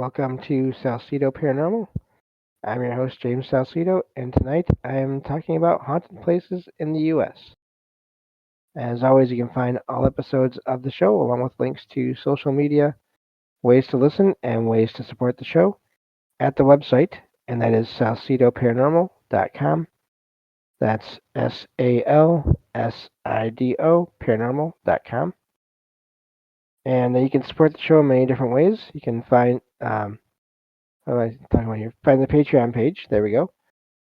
Welcome to Salsido Paranormal. I'm your host, James Salsido, and tonight I am talking about haunted places in the U.S. As always, you can find all episodes of the show along with links to social media, ways to listen, and ways to support the show at the website, and that is salsidoparanormal.com. That's SALSIDO paranormal.com. And you can support the show in many different ways. You can find, what am I talking about here? Find the Patreon page. There we go.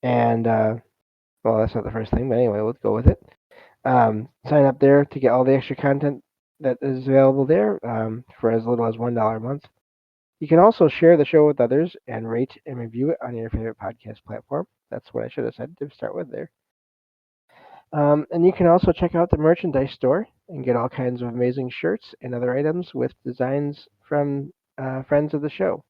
And well, that's not the first thing, but anyway, let's go with it. Sign up there to get all the extra content that is available there for as little as $1 a month. You can also share the show with others and rate and review it on your favorite podcast platform. That's what I should have said to start with there. And you can also check out the merchandise store and get all kinds of amazing shirts and other items with designs from friends of the show.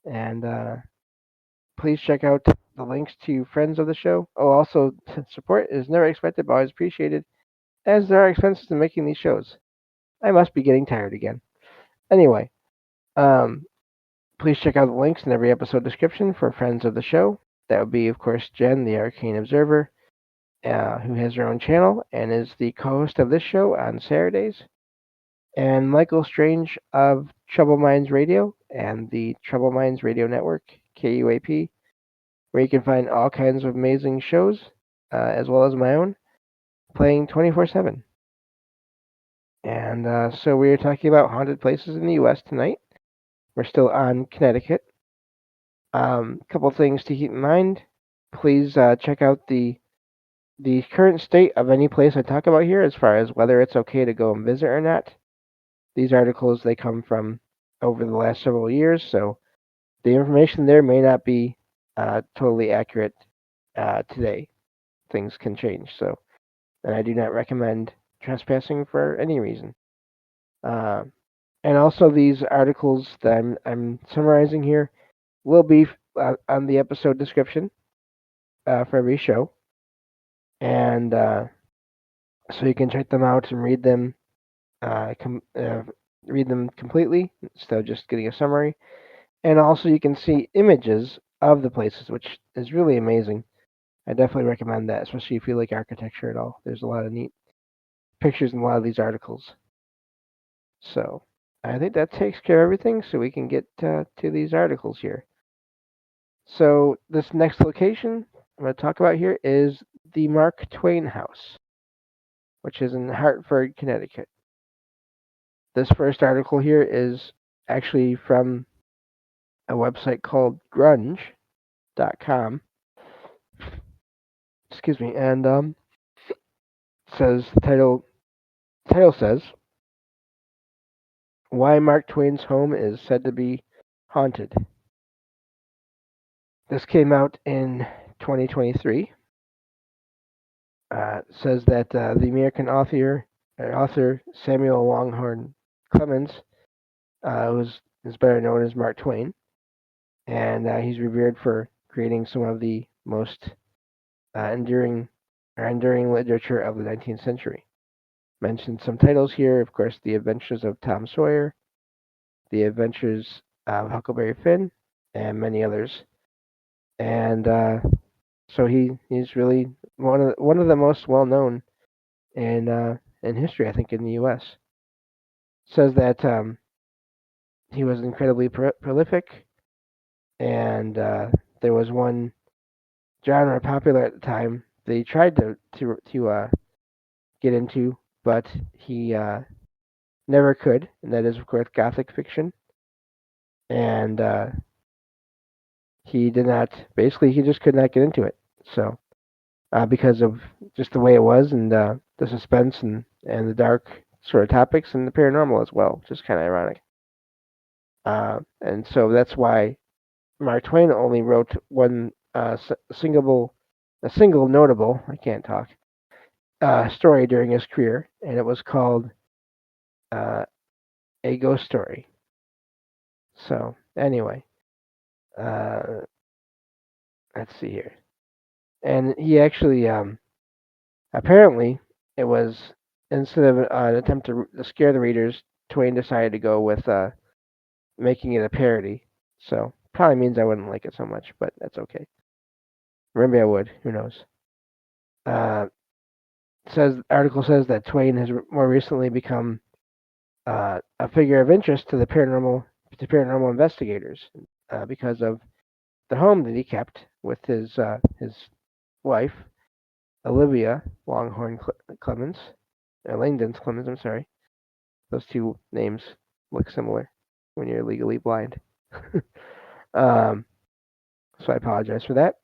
And please check out the links to friends of the show. Oh, also, support is never expected but always appreciated, as there are expenses in making these shows. I must be getting tired again. Anyway, um, please check out the links in every episode description for friends of the show. That would be, of course, Jen, the Arcane Observer, who has her own channel and is the co-host of this show on Saturdays, and Michael Strange of Trouble Minds Radio and the Trouble Minds Radio Network, KUAP, where you can find all kinds of amazing shows, as well as my own, playing 24/7. And so we are talking about haunted places in the U.S. tonight. We're still on Connecticut. Couple things to keep in mind. Please check out the current state of any place I talk about here, as far as whether it's okay to go and visit or not. These articles they come from over the last several years, so the information there may not be totally accurate today. Things can change, so and I do not recommend trespassing for any reason. Uh, and also, these articles that I'm summarizing here will be on the episode description for every show, and so you can check them out and uh, com- uh, read them completely instead of just getting a summary. And also, you can see images of the places, which is really amazing. I definitely recommend that, especially if you like architecture at all. There's a lot of neat pictures in a lot of these articles. So I think that takes care of everything, so we can get to these articles here. So this next location I'm going to talk about here is the Mark Twain House, which is in Hartford, Connecticut. This first article here is actually from a website called grunge.com. Excuse me, and says the title says why Mark Twain's home is said to be haunted. This came out in 2023. Says that the American author Samuel Longhorn Clemens, is better known as Mark Twain, and he's revered for creating some of the most enduring literature of the 19th century. Mentioned some titles here, of course, The Adventures of Tom Sawyer, The Adventures of Huckleberry Finn, and many others. And so he's really one of the most well known in history, I think, in the U.S. Says that he was incredibly prolific, and there was one genre popular at the time that he tried to get into, but he never could, and that is, of course, Gothic fiction. And he did not. Basically, he just could not get into it. So because of just the way it was, and the suspense, and the dark sort of topics, and the paranormal as well, which is kind of ironic. And so that's why Mark Twain only wrote one a single notable, I can't talk, story during his career, and it was called uh, A Ghost Story. So anyway, uh, let's see here. And he actually, apparently, it was, instead of an attempt to scare the readers, Twain decided to go with making it a parody. So probably means I wouldn't like it so much, but that's okay. Maybe I would. Who knows? Uh, article says that Twain has more recently become a figure of interest to paranormal investigators because of the home that he kept with his wife Olivia Longhorn Clemens, Langdon's Clemens. I'm sorry, those two names look similar when you're legally blind. um, so I apologize for that.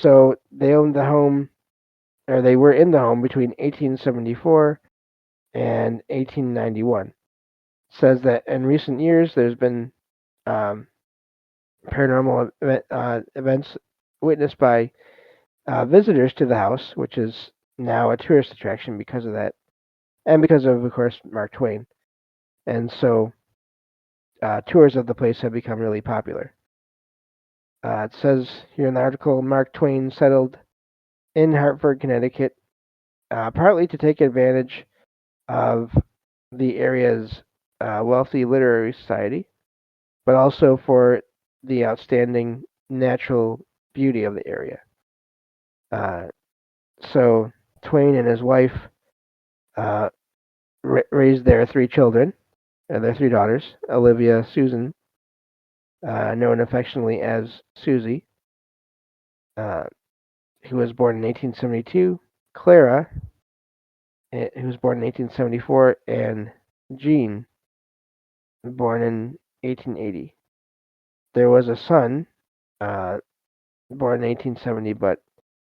So they owned the home, or they were in the home between 1874 and 1891. Says that in recent years there's been um, paranormal events witnessed by visitors to the house, which is now a tourist attraction because of that, and because of course, Mark Twain. And so tours of the place have become really popular. It says here in the article, Mark Twain settled in Hartford, Connecticut, partly to take advantage of the area's wealthy literary society, but also for the outstanding natural beauty of the area. Uh, so Twain and his wife uh, raised their three children, their three daughters, Olivia Susan, known affectionately as Susie, uh, who was born in 1872, Clara, who was born in 1874, and Jean, born in 1880. There was a son, uh, born in 1870, but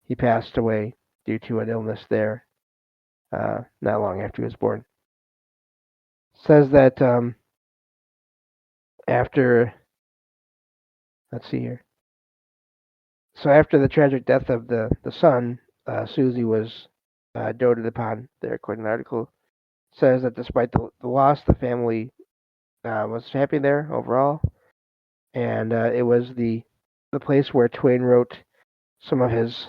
he passed away due to an illness there not long after he was born. Says that after, let's see here. So after the tragic death of the son, Susie was doted upon there, according to the article. Says that despite the loss, the family was happy there overall, and it was the place where Twain wrote some of his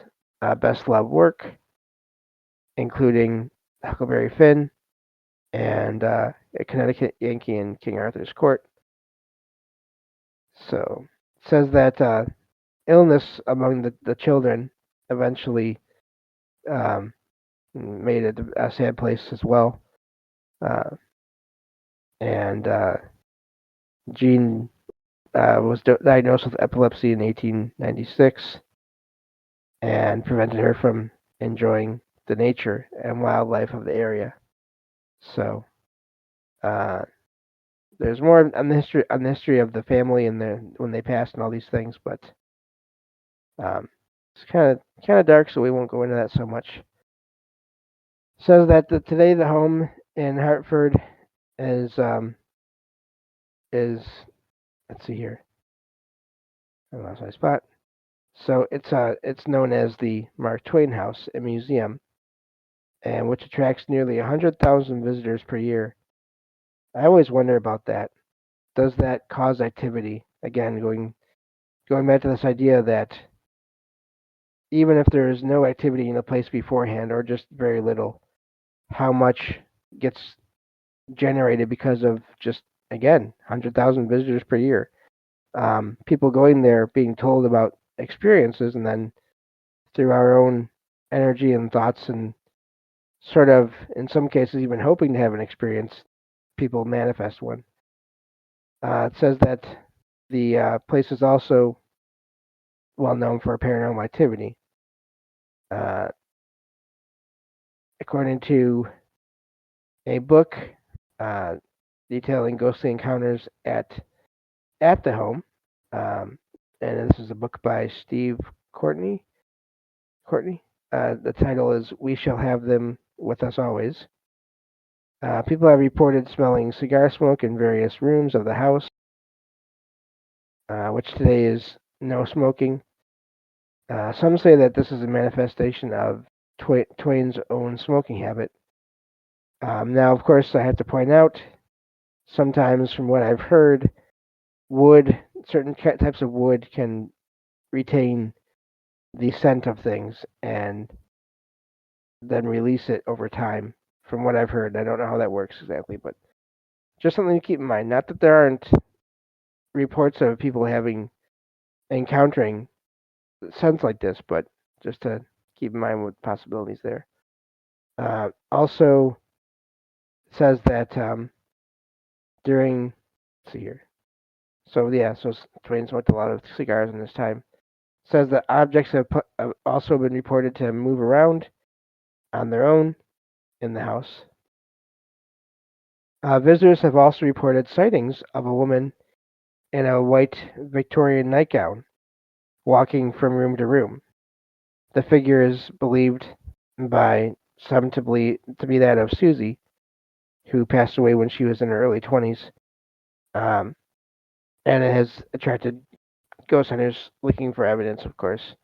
best loved work, including Huckleberry Finn and A Connecticut Yankee in King Arthur's Court. So it says that illness among the children eventually um, made it a sad place as well. Uh, and Jean was diagnosed with epilepsy in 1896 and prevented her from enjoying the nature and wildlife of the area. So uh, there's more on the history of the family and when they passed and all these things, but it's kind of dark, so we won't go into that so much. Says that today the home in Hartford is let's see here. I lost my spot. So it's known as the Mark Twain House, a museum, and which attracts nearly 100,000 visitors per year. I always wonder about that. Does that cause activity? Again, going back to this idea that even if there is no activity in the place beforehand, or just very little, how much gets generated because of just again 100,000 visitors per year? People going there being told about experiences, and then through our own energy and thoughts, and sort of in some cases even hoping to have an experience, people manifest one. It says that the place is also well known for paranormal activity. Uh, According to a book uh, detailing ghostly encounters at the home, um, and this is a book by Steve Courtney. Courtney. The title is "We Shall Have Them with Us Always." People have reported smelling cigar smoke in various rooms of the house, which today is no smoking. Some say that this is a manifestation of Twain's own smoking habit. Now, of course, I have to point out, sometimes from what I've heard, certain types of wood can retain the scent of things and then release it over time. From what I've heard, I don't know how that works exactly, but just something to keep in mind. Not that there aren't reports of people encountering sense like this, but just to keep in mind what possibilities there. Also says that during, let's see here. So yeah, so Twain smoked a lot of cigars in this time. Says that objects have also been reported to move around on their own in the house. Visitors have also reported sightings of a woman in a white Victorian nightgown walking from room to room. The figure is believed by some to be that of Susie, who passed away when she was in her early 20s, and it has attracted ghost hunters looking for evidence, of course,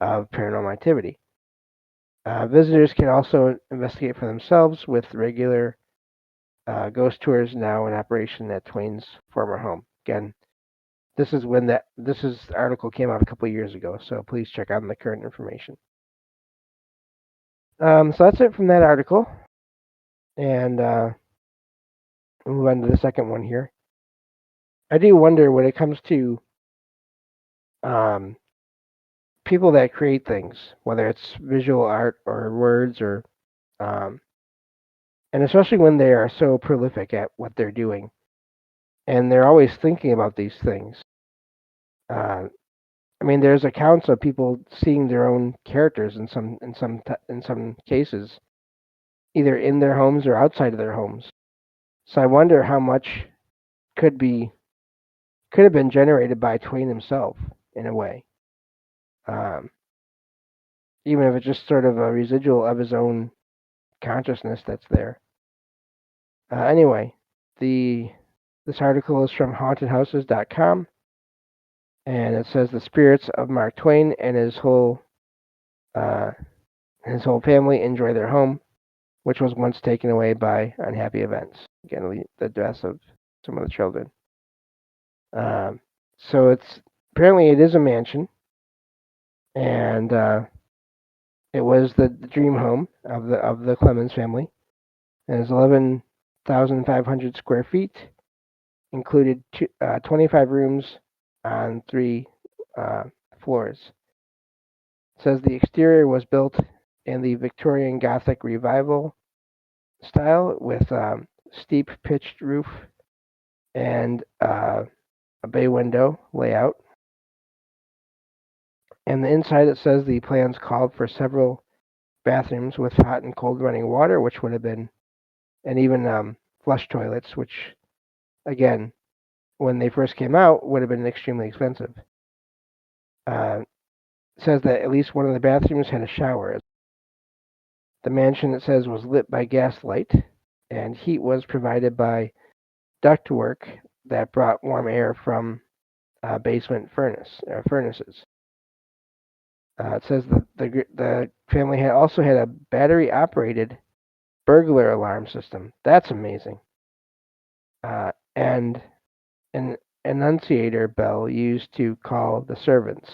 of paranormal activity. Visitors can also investigate for themselves with regular ghost tours now in operation at Twain's former home. Again, this article came out a couple of years ago, so please check on the current information. So that's it from that article, and move on to the second one here. I do wonder when it comes to um, people that create things, whether it's visual art or words or and especially when they are so prolific at what they're doing, and they're always thinking about these things. Uh, I mean, there's accounts of people seeing their own characters in some cases, either in their homes or outside of their homes. So I wonder how much could be could have been generated by Twain himself in a way, um, even if it's just sort of a residual of his own consciousness that's there. Anyway, this article is from hauntedhouses.com, and it says the spirits of Mark Twain and uh, his whole family enjoy their home, which was once taken away by unhappy events. Again, the deaths of some of the children. So apparently it is a mansion, and it was the dream home of the Clemens family. And it's 11,500 square feet, included 25 rooms on 3 floors. It says the exterior was built in the Victorian Gothic Revival style with steep pitched roof and a bay window layout. And the inside, it says the plans called for several bathrooms with hot and cold running water, which would have been, and even flush toilets, which, again, when they first came out, would have been extremely expensive. It says that at least one of the bathrooms had a shower. The mansion, it says, was lit by gaslight, and heat was provided by ductwork that brought warm air from basement furnaces. It says that the family also had a battery-operated burglar alarm system. That's amazing. And an annunciator bell used to call the servants.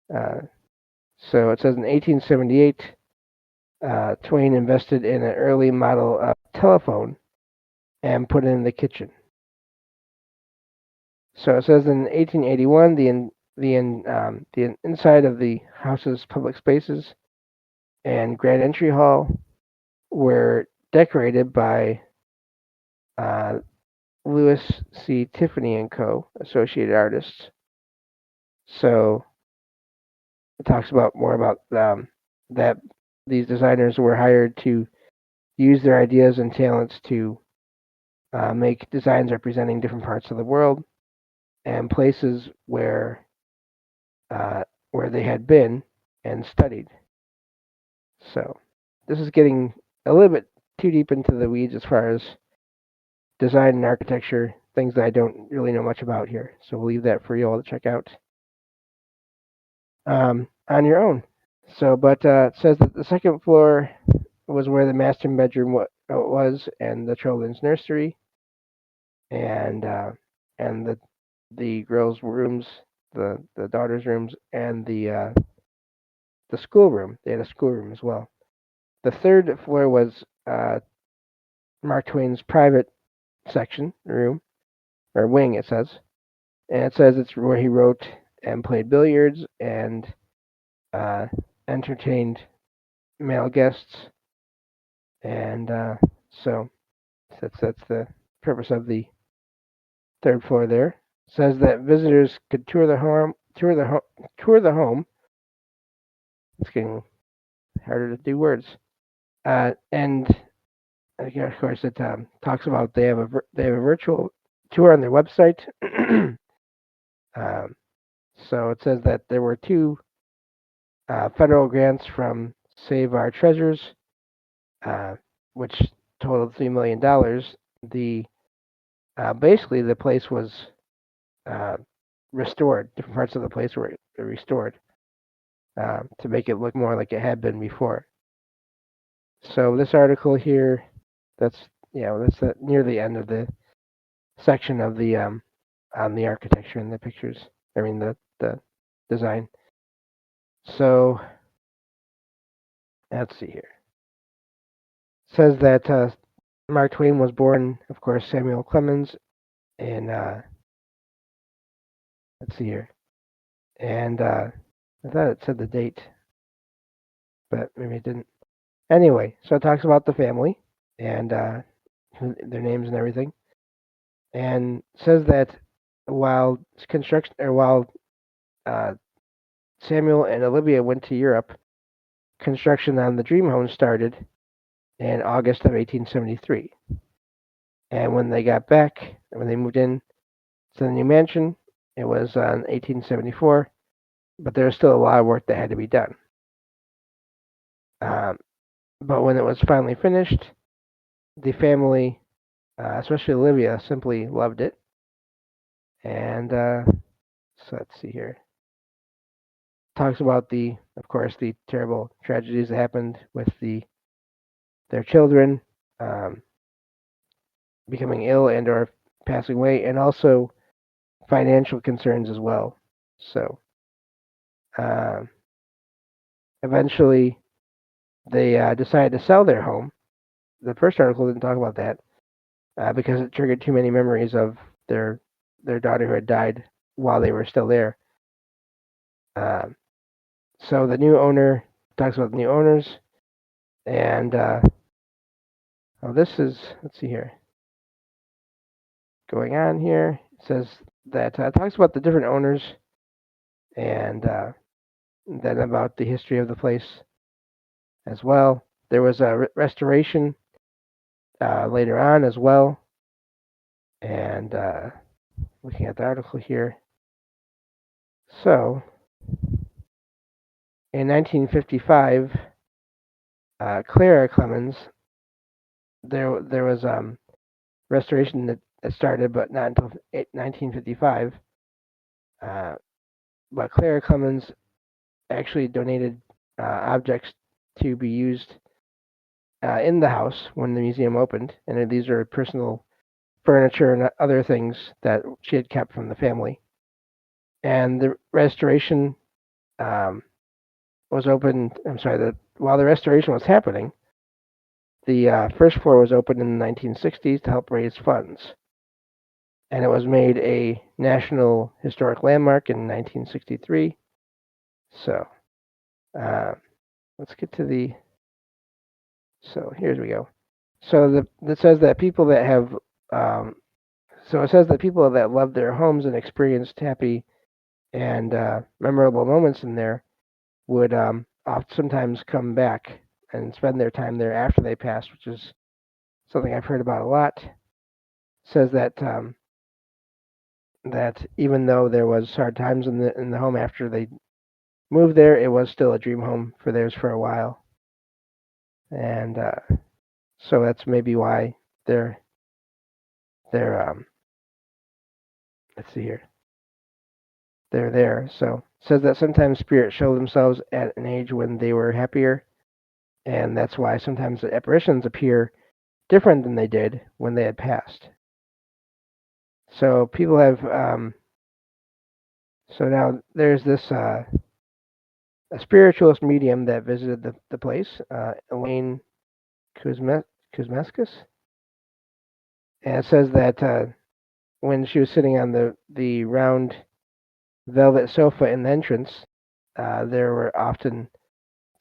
So it says in 1878, Twain invested in an early model telephone and put it in the kitchen. So it says in 1881, the inside of the house's public spaces and grand entry hall were decorated by Louis C. Tiffany and Co., associated artists. So it talks about more about that these designers were hired to use their ideas and talents to make designs representing different parts of the world and places where they had been and studied. So this is getting a little bit too deep into the weeds as far as design and architecture, things that I don't really know much about here. So we'll leave that for you all to check out on your own. So, but it says that the second floor was where the master bedroom was, and the children's nursery, and the girls' rooms, the daughters' rooms, and the schoolroom. They had a schoolroom as well. The third floor was Mark Twain's private section, room, or wing, it says. And it says it's where he wrote and played billiards and entertained male guests. And so that's the purpose of the third floor there. It says that visitors could tour the home. It's getting harder to do words. And of course, it talks about they have a virtual tour on their website. um, so it says that there were two federal grants from Save Our Treasures, which totaled $3 million. The basically the place was uh, restored. Different parts of the place were restored to make it look more like it had been before. So this article here, that's near the end of the section of the on the architecture and the pictures. I mean the design. So let's see here. It says that Mark Twain was born, of course, Samuel Clemens, in let's see here, and I thought it said the date, but maybe it didn't. Anyway, so it talks about the family and their names and everything, and says that while uh, Samuel and Olivia went to Europe, construction on the dream home started in August of 1873. And when they got back, when they moved in to the new mansion, it was in 1874, but there was still a lot of work that had to be done. But when it was finally finished, the family, especially Olivia, simply loved it. And so let's see here. Talks about of course, the terrible tragedies that happened with their children becoming ill and or passing away, and also financial concerns as well. So eventually, they decided to sell their home. The first article didn't talk about that because it triggered too many memories of their daughter who had died while they were still there. So the new owner talks about the new owners, and this is, let's see here, going on here. It says that talks about the different owners and then about the history of the place as well. There was a restoration later on as well, and looking at the article here. So, in 1955, Clara Clemens, there was restoration that started, but not until 1955. But Clara Clemens actually donated objects to be used in the house when the museum opened, and these are personal furniture and other things that she had kept from the family. And the restoration was opened. I'm sorry, while the restoration was happening, the first floor was opened in the 1960s to help raise funds, and it was made a National Historic Landmark in 1963. So let's get to the. So here we go. So it says that people that have. So it says that people that love their homes and experienced happy and memorable moments in there would sometimes come back and spend their time there after they passed, which is something I've heard about a lot. It says that that even though there was hard times in the home after they moved there, it was still a dream home for theirs for a while, and so that's maybe why they're let's see here, they're there. So it says that sometimes spirits show themselves at an age when they were happier, and that's why sometimes the apparitions appear different than they did when they had passed. So people have so now there's this a spiritualist medium that visited the place, Elaine Kuzmeskis. And it says that when she was sitting on the round velvet sofa in the entrance, there were often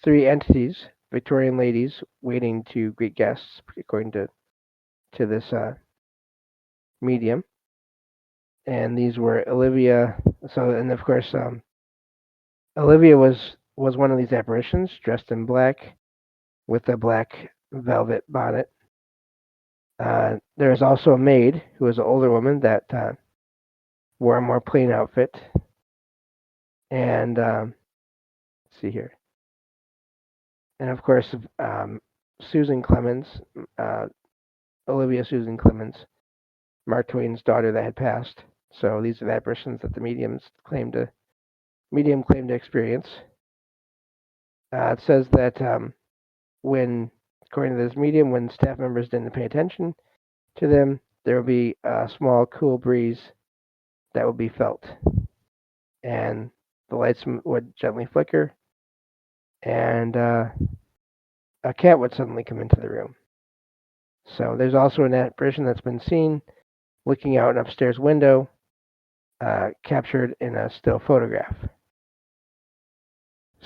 three entities, Victorian ladies, waiting to greet guests, according to this medium. And these were Olivia. So, and of course, Olivia was one of these apparitions, dressed in black with a black velvet bonnet. There is also a maid who was an older woman that wore a more plain outfit. And let's see here. And of course, Susan Clemens, uh, Olivia Susan Clemens, Mark Twain's daughter that had passed. So these are the apparitions that the medium claimed to experience. It says that when, according to this medium, when staff members didn't pay attention to them, there will be a small cool breeze that will be felt, and the lights would gently flicker, and a cat would suddenly come into the room. So there's also an apparition that's been seen looking out an upstairs window, captured in a still photograph.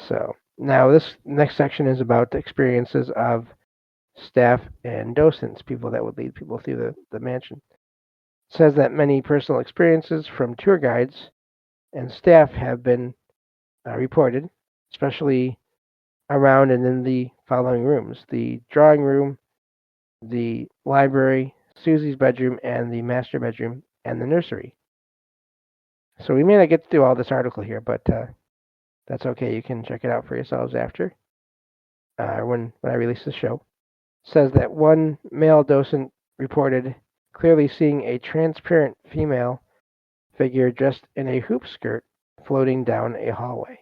So now this next section is about the experiences of staff and docents, people that would lead people through the mansion. It says that many personal experiences from tour guides and staff have been reported, especially around and in the following rooms: the drawing room, the library, Susie's bedroom, and the master bedroom, and the nursery. So we may not get through all this article here, but that's okay. You can check it out for yourselves after, when I release the show. It says that one male docent reported clearly seeing a transparent female figure dressed in a hoop skirt floating down a hallway.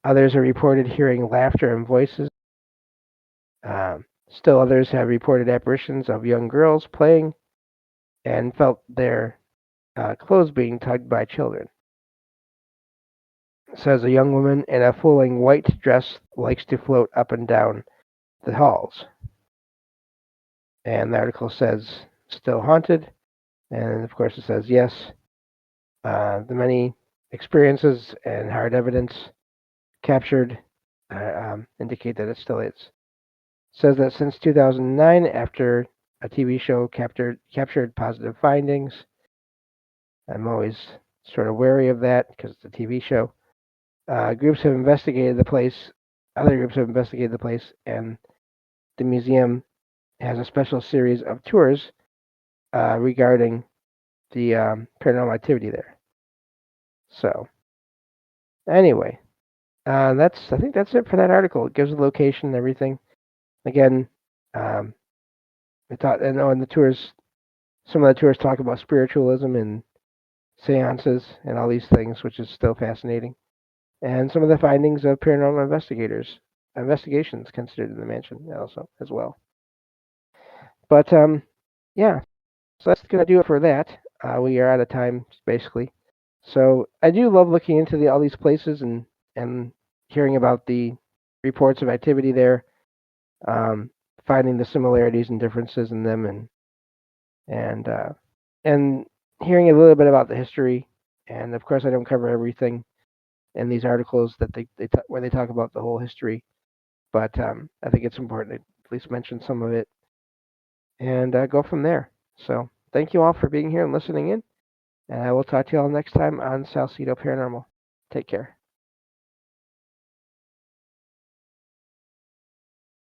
Others are reported hearing laughter and voices. Still others have reported apparitions of young girls playing and felt their clothes being tugged by children. It says a young woman in a flowing white dress likes to float up and down the halls. And the article says still haunted, and of course it says yes. The many experiences and hard evidence captured indicate that it still is. It says that since 2009, after a TV show captured positive findings, I'm always sort of wary of that because it's a TV show. Groups have investigated the place. Other groups have investigated the place, and the museum has a special series of tours regarding the paranormal activity there. So, anyway, I think that's it for that article. It gives the location and everything. Again, I thought, and the tours, some of the tours talk about spiritualism and seances and all these things, which is still fascinating. And some of the findings of paranormal investigations considered in the mansion also as well. But yeah, so that's gonna do it for that. We are out of time basically. So I do love looking into all these places and hearing about the reports of activity there, um, finding the similarities and differences in them, and and hearing a little bit about the history. And of course, I don't cover everything in these articles that where they talk about the whole history, but I think it's important to at least mention some of it and go from there. So thank you all for being here and listening in, and I will talk to you all next time on Salsido Paranormal. Take care.